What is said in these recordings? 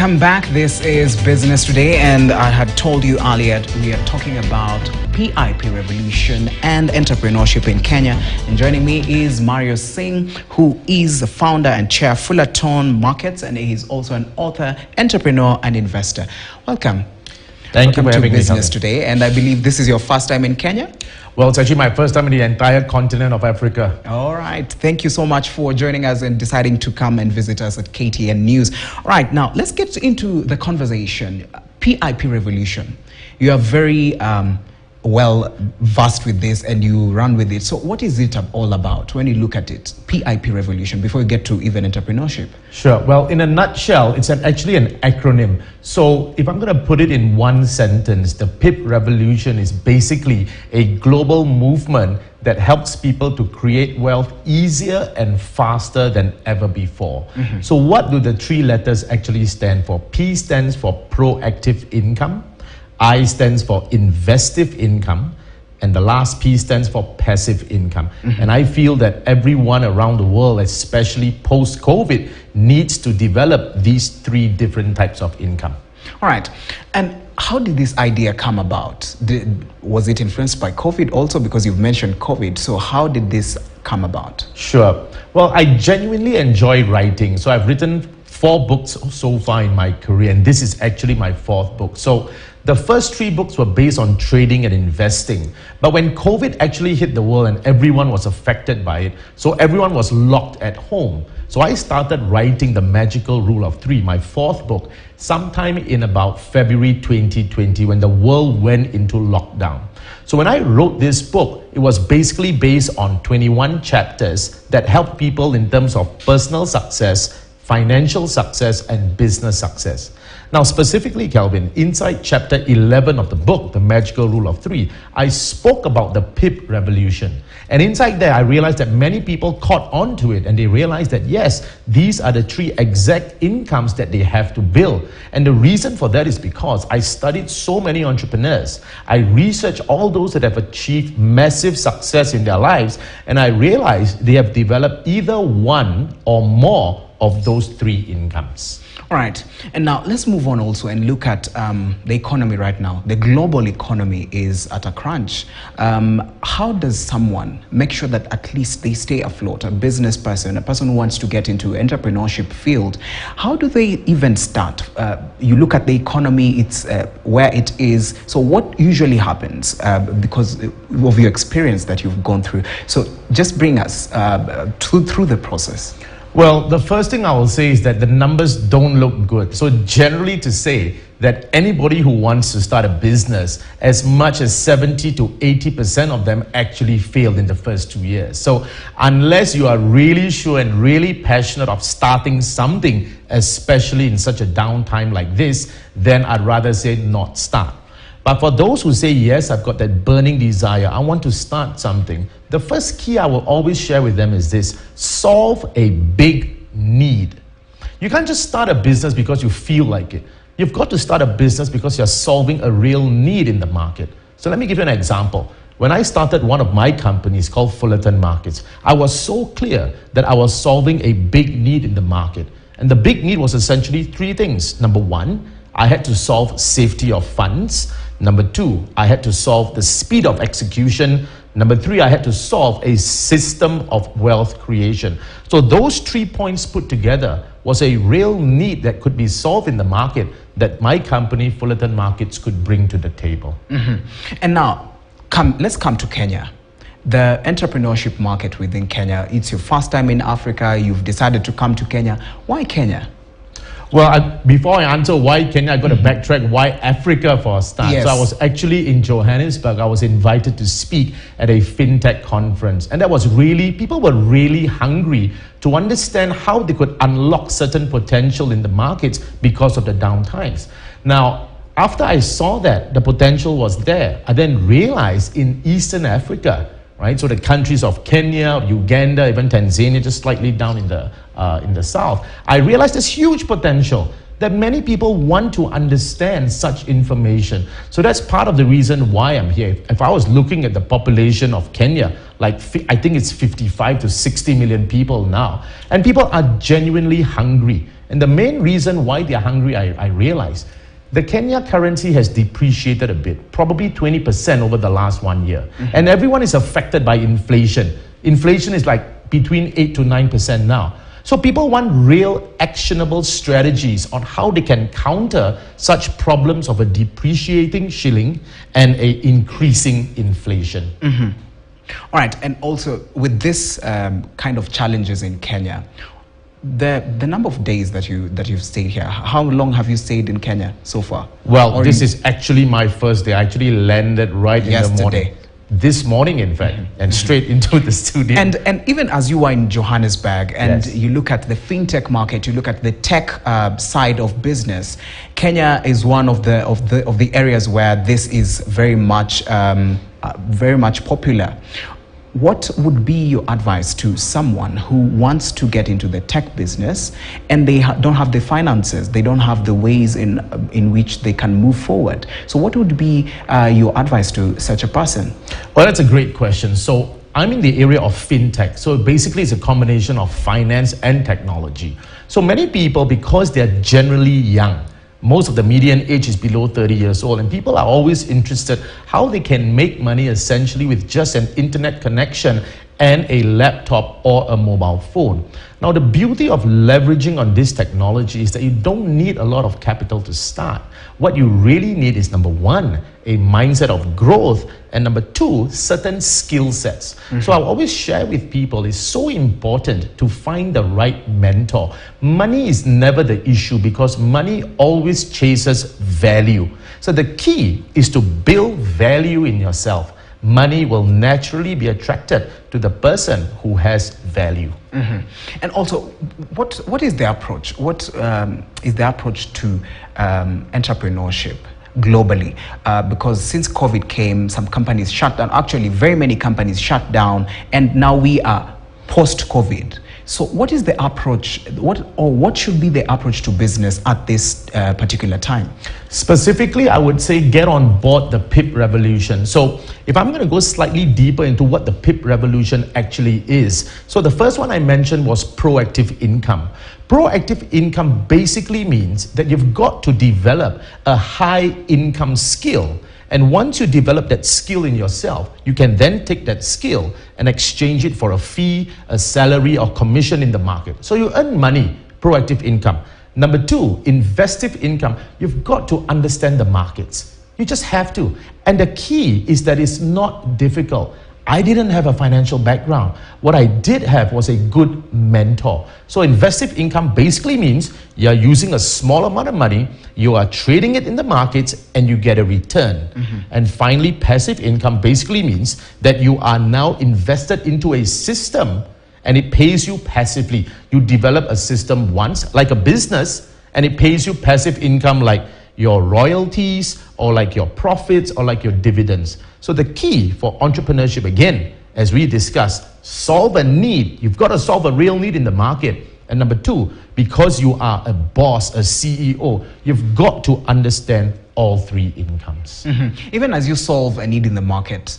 Welcome back. This is Business Today, and I had told you earlier we are talking about PIP Revolution and entrepreneurship in Kenya. And joining me is Singh, who is the founder and chair of Fullerton Markets, and he's also an author, entrepreneur, and investor. Welcome. Thank you for having me. Business Today, and I believe this is your first time in Kenya? Well, it's actually my first time in the entire continent of Africa. All right. Thank you so much for joining us and deciding to come and visit us at KTN News. All right. Now, let's get into the conversation. PIP Revolution. You are very well versed with this and you run with it. So what is it all about when you look at it? PIP Revolution, before we get to even entrepreneurship. Sure. Well, in a nutshell, it's actually an acronym. So if I'm going to put it in one sentence, the PIP Revolution is basically a global movement that helps people to create wealth easier and faster than ever before. Mm-hmm. So what do the three letters actually stand for? P stands for proactive income. I stands for investive income, and the last P stands for passive income. Mm-hmm. And I feel that everyone around the world, especially post-COVID, needs to develop these three different types of income. All right. And how did this idea come about? Was it influenced by COVID also? Because you've mentioned COVID. So how did this come about? Sure. Well, I genuinely enjoy writing. So I've written 4 books so far in my career, and this is actually my 4th book. So the first 3 books were based on trading and investing. But when COVID actually hit the world and everyone was affected by it, so everyone was locked at home. So I started writing The Magical Rule of 3, my 4th book, sometime in about February 2020 when the world went into lockdown. So when I wrote this book, it was basically based on 21 chapters that help people in terms of personal success, financial success, and business success. Now, specifically, Kelvin, inside chapter 11 of the book, The Magical Rule of 3, I spoke about the PIP Revolution. And inside there, I realized that many people caught on to it and they realized that, yes, these are the 3 exact incomes that they have to build. And the reason for that is because I studied so many entrepreneurs. I researched all those that have achieved massive success in their lives, and I realized they have developed either one or more of those 3 incomes. All right. And now let's move on also and look at the economy right now. The global economy is at a crunch. How does someone make sure that at least they stay afloat? A business person, a person who wants to get into entrepreneurship field, how do they even start? You look at the economy, it's where it is. So what usually happens because of your experience that you've gone through? So just bring us through the process. Well, the first thing I will say is that the numbers don't look good. So generally to say that anybody who wants to start a business, as much as 70 to 80% of them actually failed in the first 2 years. So unless you are really sure and really passionate of starting something, especially in such a downtime like this, then I'd rather say not start. But for those who say, yes, I've got that burning desire, I want to start something, the first key I will always share with them is this: solve a big need. You can't just start a business because you feel like it. You've got to start a business because you're solving a real need in the market. So let me give you an example. When I started one of my companies called Fullerton Markets, I was so clear that I was solving a big need in the market. And the big need was essentially 3 things. Number 1, I had to solve safety of funds. Number 2, I had to solve the speed of execution. Number 3, I had to solve a system of wealth creation. So those 3 points put together was a real need that could be solved in the market that my company, Fullerton Markets, could bring to the table. Mm-hmm. And now, let's come to Kenya. The entrepreneurship market within Kenya, it's your first time in Africa, you've decided to come to Kenya. Why Kenya? Well, before I answer why Kenya, I got to backtrack why Africa for a start. Yes. So I was actually in Johannesburg. I was invited to speak at a fintech conference. And that was really, people were really hungry to understand how they could unlock certain potential in the markets because of the downtimes. Now, after I saw that the potential was there, I then realized in Eastern Africa, right? So the countries of Kenya, Uganda, even Tanzania, just slightly down in the south, I realized there's huge potential that many people want to understand such information. So that's part of the reason why I'm here. If I was looking at the population of Kenya, I think it's 55 to 60 million people now. And people are genuinely hungry. And the main reason why they're hungry, I realize, the Kenya currency has depreciated a bit, probably 20% over the last 1 year. And everyone is affected by inflation. Inflation is like between 8 to 9% now. So people want real actionable strategies on how they can counter such problems of a depreciating shilling and a increasing inflation. All right, and also with this kind of challenges in Kenya, the number of days that you've stayed here, how long have you stayed in Kenya so far? Well, this is actually my first day. I actually landed right in the morning. This morning, in fact, and straight into the studio. And even as you are in Johannesburg and you look at the fintech market, you look at the tech side of business, Kenya is one of the areas where this is very much popular. What would be your advice to someone who wants to get into the tech business and they don't have the finances, they don't have the ways in which they can move forward? So what would be your advice to such a person? Well, that's a great question. So I'm in the area of fintech. So basically it's a combination of finance and technology. So many people, because they're generally young, most of the median age is below 30 years old, and people are always interested how they can make money essentially with just an internet connection and a laptop or a mobile phone. Now, the beauty of leveraging on this technology is that you don't need a lot of capital to start. What you really need is, number one, a mindset of growth, and number two, certain skill sets. So I'll always share with people, it's so important to find the right mentor. Money is never the issue because money always chases value. So the key is to build value in yourself. Money will naturally be attracted to the person who has value. And also, what is the approach? What is the approach to entrepreneurship globally? Because since COVID came, some companies shut down. Actually, very many companies shut down, and now we are post-COVID. So what is the approach, what should be the approach to business at this particular time? Specifically, I would say get on board the PIP Revolution. So if I'm going to go slightly deeper into what the PIP Revolution actually is. So the first one I mentioned was proactive income. Proactive income basically means that you've got to develop a high income skill. And once you develop that skill in yourself, you can then take that skill and exchange it for a fee, a salary, or commission in the market. So you earn money, proactive income. Number two, investive income. You've got to understand the markets. You just have to. And the key is that it's not difficult. I didn't have a financial background. What I did have was a good mentor. So investive income basically means you're using a small amount of money, you are trading it in the markets, and you get a return. And finally, passive income basically means that you are now invested into a system and it pays you passively. You develop a system once, like a business, and it pays you passive income like your royalties or like your profits or like your dividends. So the key for entrepreneurship, again, as we discussed, solve a need. You've got to solve a real need in the market. And number two, because you are a boss, a CEO, you've got to understand all three incomes. Even as you solve a need in the market,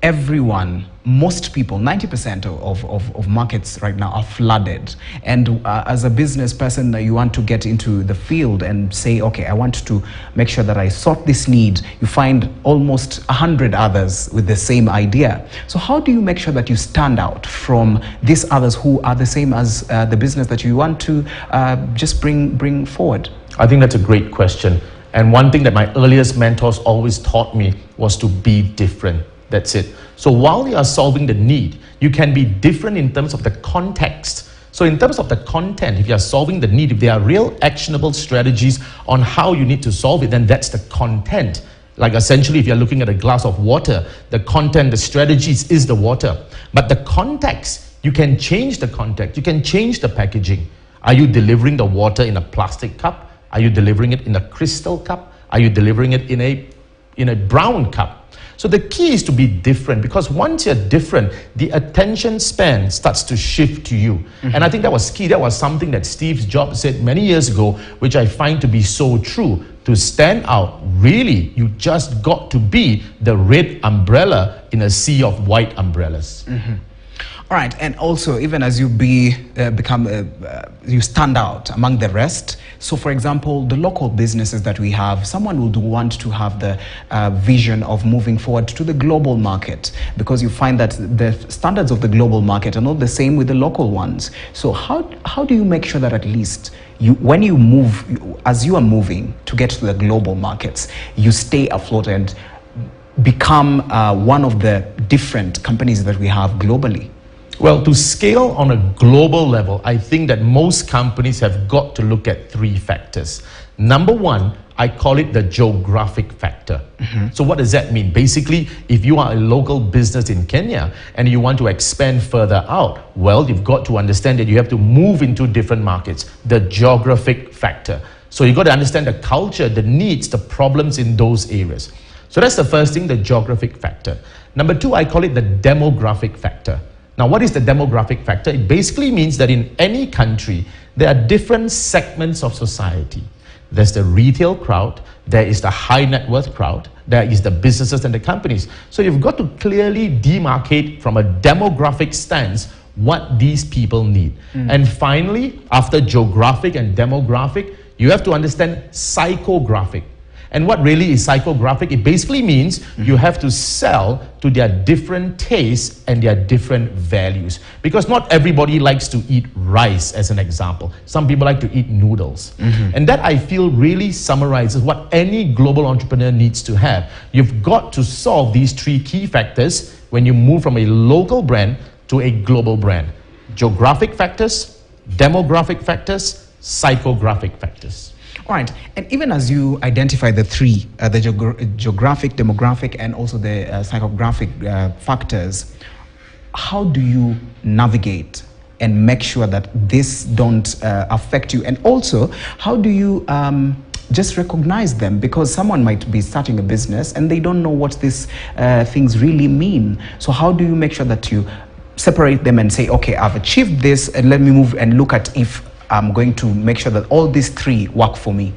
everyone, most people, 90% of markets right now are flooded. And as a business person, you want to get into the field and say, okay, I want to make sure that I sort this need. You find almost 100 others with the same idea. So how do you make sure that you stand out from these others who are the same as the business that you want to just bring forward? I think that's a great question. And one thing that my earliest mentors always taught me was to be different. That's it. So while you are solving the need, you can be different in terms of the context. So in terms of the content, if you are solving the need, if there are real actionable strategies on how you need to solve it, then that's the content. Like essentially, if you're looking at a glass of water, the content, the strategies is the water. But the context, you can change the context. You can change the packaging. Are you delivering the water in a plastic cup? Are you delivering it in a crystal cup? Are you delivering it in a brown cup? So the key is to be different, because once you're different, the attention span starts to shift to you. And I think that was key. That was something that Steve Jobs said many years ago, which I find to be so true. To stand out, really, you just got to be the red umbrella in a sea of white umbrellas. All right, and also even as you you stand out among the rest. So, for example, the local businesses that we have, someone would want to have the vision of moving forward to the global market, because you find that the standards of the global market are not the same with the local ones. So, how do you make sure that at least when you move, as you are moving to get to the global markets, you stay afloat and become one of the different companies that we have globally? Well, to scale on a global level, I think that most companies have got to look at three factors. Number one, I call it the geographic factor. So what does that mean? Basically, if you are a local business in Kenya and you want to expand further out, well, you've got to understand that you have to move into different markets, the geographic factor. So you've got to understand the culture, the needs, the problems in those areas. So that's the first thing, the geographic factor. Number two, I call it the demographic factor. Now, what is the demographic factor? It basically means that in any country, there are different segments of society. There's the retail crowd, there is the high net worth crowd, there is the businesses and the companies. So you've got to clearly demarcate from a demographic stance what these people need. And finally, after geographic and demographic, you have to understand psychographic. And what really is psychographic? It basically means you have to sell to their different tastes and their different values. Because not everybody likes to eat rice, as an example. Some people like to eat noodles. And that, I feel, really summarizes what any global entrepreneur needs to have. You've got to solve these three key factors when you move from a local brand to a global brand. Geographic factors, demographic factors, psychographic factors. All right, and even as you identify the three, the geographic, demographic, and also the psychographic factors, how do you navigate and make sure that this don't affect you? And also, how do you just recognize them? Because someone might be starting a business and they don't know what these things really mean. So how do you make sure that you separate them and say, okay, I've achieved this, and let me move and look at if I'm going to make sure that all these three work for me?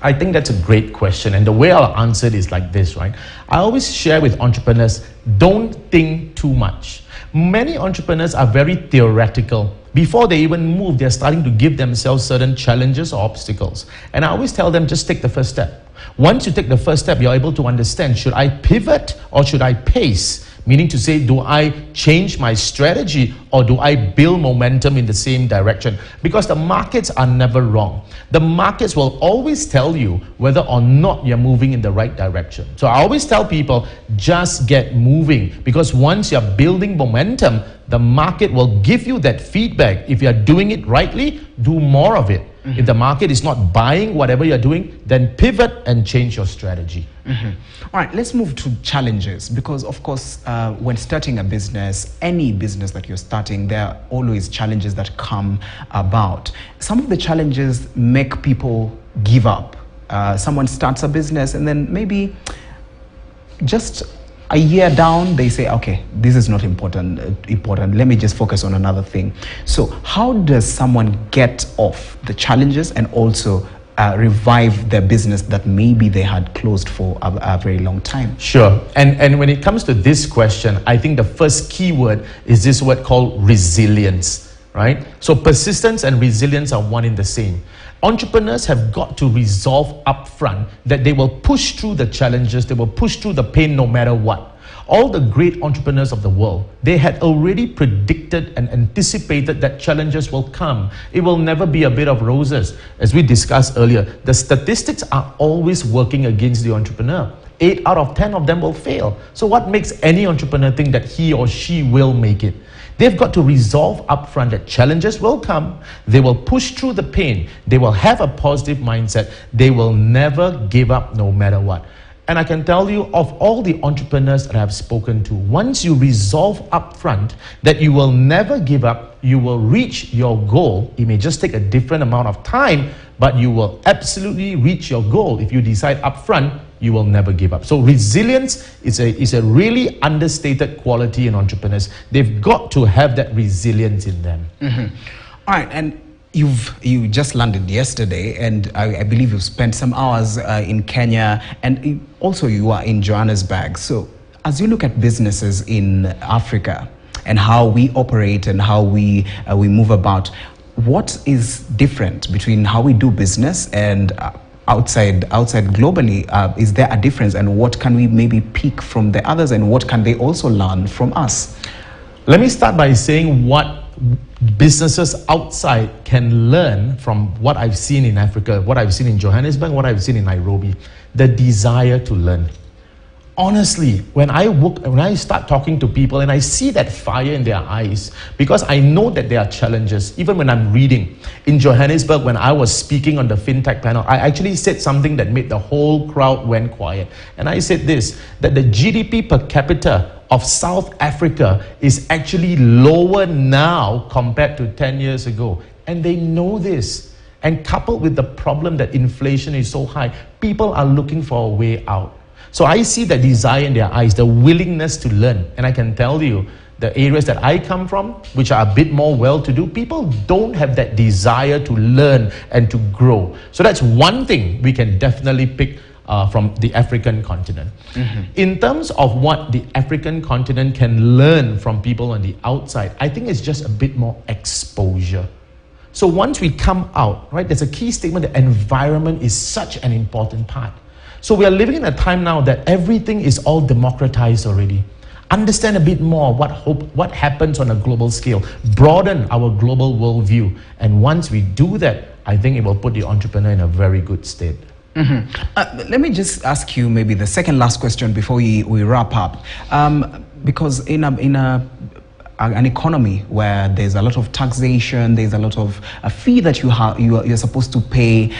I think that's a great question, and the way I'll answer it is like this, right? I always share with entrepreneurs, don't think too much. Many entrepreneurs are very theoretical. Before they even move, they're starting to give themselves certain challenges or obstacles. And I always tell them, just take the first step. Once you take the first step, you're able to understand, should I pivot or should I pace? Meaning to say, do I change my strategy or do I build momentum in the same direction? Because the markets are never wrong. The markets will always tell you whether or not you're moving in the right direction. So I always tell people, just get moving, because once you're building momentum, the market will give you that feedback. If you're doing it rightly, do more of it. If the market is not buying whatever you're doing, then pivot and change your strategy. All right, let's move to challenges, because of course, when starting a business, any business that you're starting, there are always challenges that come about. Some of the challenges make people give up. Someone starts a business and then maybe just a year down, they say, okay, this is not important. Let me just focus on another thing. So how does someone get off the challenges and also revive their business that maybe they had closed for a very long time? Sure. And when it comes to this question, I think the first key word is this word called resilience, right? So persistence and resilience are one in the same. Entrepreneurs have got to resolve upfront that they will push through the challenges, they will push through the pain no matter what. All the great entrepreneurs of the world, they had already predicted and anticipated that challenges will come. It will never be a bed of roses. As we discussed earlier, the statistics are always working against the entrepreneur. 8 out of 10 of them will fail. So what makes any entrepreneur think that he or she will make it? They've got to resolve upfront that challenges will come. They will push through the pain. They will have a positive mindset. They will never give up no matter what. And I can tell you, of all the entrepreneurs that I've spoken to, once you resolve upfront that you will never give up, you will reach your goal. It may just take a different amount of time, but you will absolutely reach your goal if you decide upfront you will never give up. So resilience is a really understated quality in entrepreneurs. They've got to have that resilience in them. All right, and you just landed yesterday, and I believe you've spent some hours in Kenya, and also you are in Johannesburg. So as you look at businesses in Africa and how we operate and how we move about, what is different between how we do business and outside globally? Is there a difference, and what can we maybe pick from the others, and what can they also learn from us? Let me start by saying what businesses outside can learn from what I've seen in Africa, what I've seen in Johannesburg, what I've seen in Nairobi. The desire to learn. Honestly, when I start talking to people and I see that fire in their eyes, because I know that there are challenges, even when I'm reading. In Johannesburg, when I was speaking on the FinTech panel, I actually said something that made the whole crowd went quiet. And I said this, that the GDP per capita of South Africa is actually lower now compared to 10 years ago. And they know this. And coupled with the problem that inflation is so high, people are looking for a way out. So I see the desire in their eyes, the willingness to learn. And I can tell you, the areas that I come from, which are a bit more well-to-do, people don't have that desire to learn and to grow. So that's one thing we can definitely pick from the African continent. In terms of what the African continent can learn from people on the outside, I think it's just a bit more exposure. So once we come out, right, there's a key statement that environment is such an important part. So we are living in a time now that everything is all democratized already. Understand a bit more what happens on a global scale, broaden our global worldview. And once we do that, I think it will put the entrepreneur in a very good state. Let me just ask you maybe the second last question before we wrap up. Because in an economy where there's a lot of taxation, there's a lot of a fee that you're supposed to pay,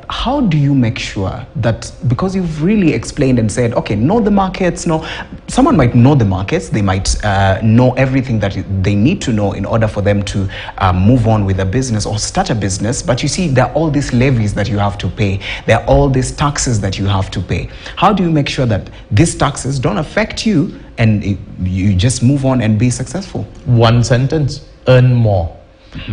how do you make sure that, because you've really explained and said, okay, know the markets, someone might know the markets, they might know everything that they need to know in order for them to move on with a business or start a business, but you see there are all these levies that you have to pay, there are all these taxes that you have to pay. How do you make sure that these taxes don't affect you and you just move on and be successful? One sentence: earn more.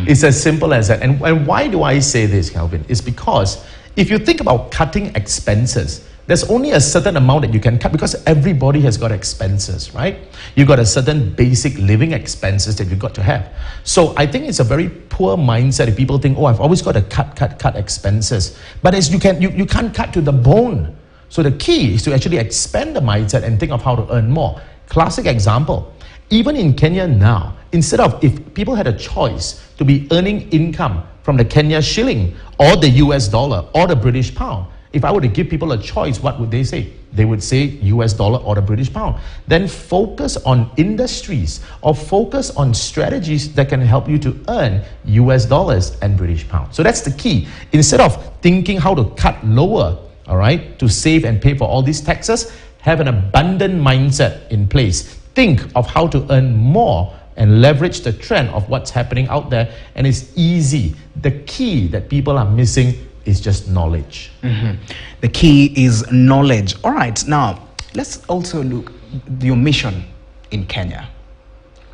It's as simple as that. And why do I say this, Calvin? It's because if you think about cutting expenses, there's only a certain amount that you can cut, because everybody has got expenses, right? You've got a certain basic living expenses that you've got to have. So I think it's a very poor mindset if people think, oh, I've always got to cut expenses. But as you can't cut to the bone. So the key is to actually expand the mindset and think of how to earn more. Classic example. Even in Kenya now, instead of, if people had a choice to be earning income from the Kenya shilling or the US dollar or the British pound, if I were to give people a choice, what would they say? They would say US dollar or the British pound. Then focus on industries or focus on strategies that can help you to earn US dollars and British pounds. So that's the key. Instead of thinking how to cut lower, all right, to save and pay for all these taxes, have an abundant mindset in place. Think of how to earn more and leverage the trend of what's happening out there. And it's easy. The key that people are missing is just knowledge. The key is knowledge. All right, now let's also look at your mission in Kenya.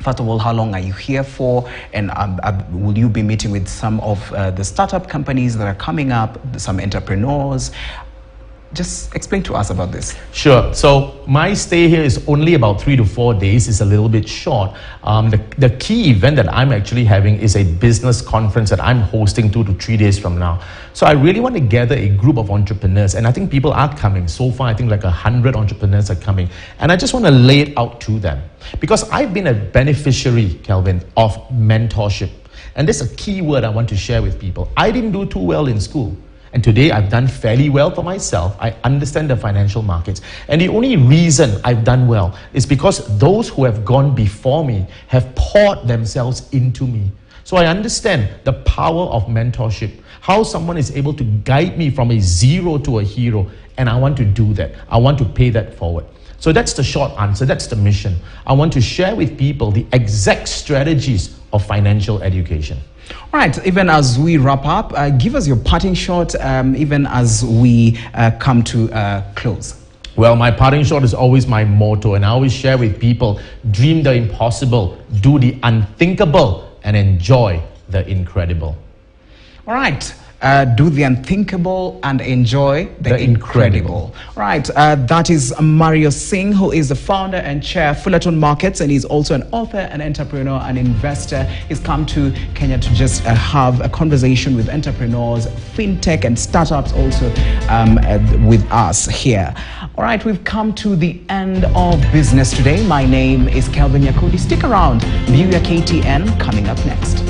First of all, how long are you here for? And will you be meeting with some of the startup companies that are coming up, some entrepreneurs? Just explain to us about this. Sure. So my stay here is only about 3 to 4 days. It's a little bit short. The key event that I'm actually having is a business conference that I'm hosting 2 to 3 days from now. So I really want to gather a group of entrepreneurs, and I think people are coming. So far, I think like 100 entrepreneurs are coming. And I just want to lay it out to them, because I've been a beneficiary, Calvin, of mentorship. And this is a key word I want to share with people. I didn't do too well in school. And today I've done fairly well for myself. I understand the financial markets. And the only reason I've done well is because those who have gone before me have poured themselves into me. So I understand the power of mentorship, how someone is able to guide me from a zero to a hero. And I want to do that. I want to pay that forward. So that's the short answer. That's the mission. I want to share with people the exact strategies of financial education. All right, even as we wrap up, give us your parting shot, even as we come to close. Well, my parting shot is always my motto, and I always share with people, dream the impossible, do the unthinkable, and enjoy the incredible. All right. Do the unthinkable and enjoy the incredible. Right, that is Mario Singh, who is the founder and chair of Fullerton Markets, and he's also an author, an entrepreneur, an investor. He's come to Kenya to just have a conversation with entrepreneurs, fintech, and startups also with us here. All right, we've come to the end of business today. My name is Kelvin Yakudi. Stick around. View your KTN coming up next.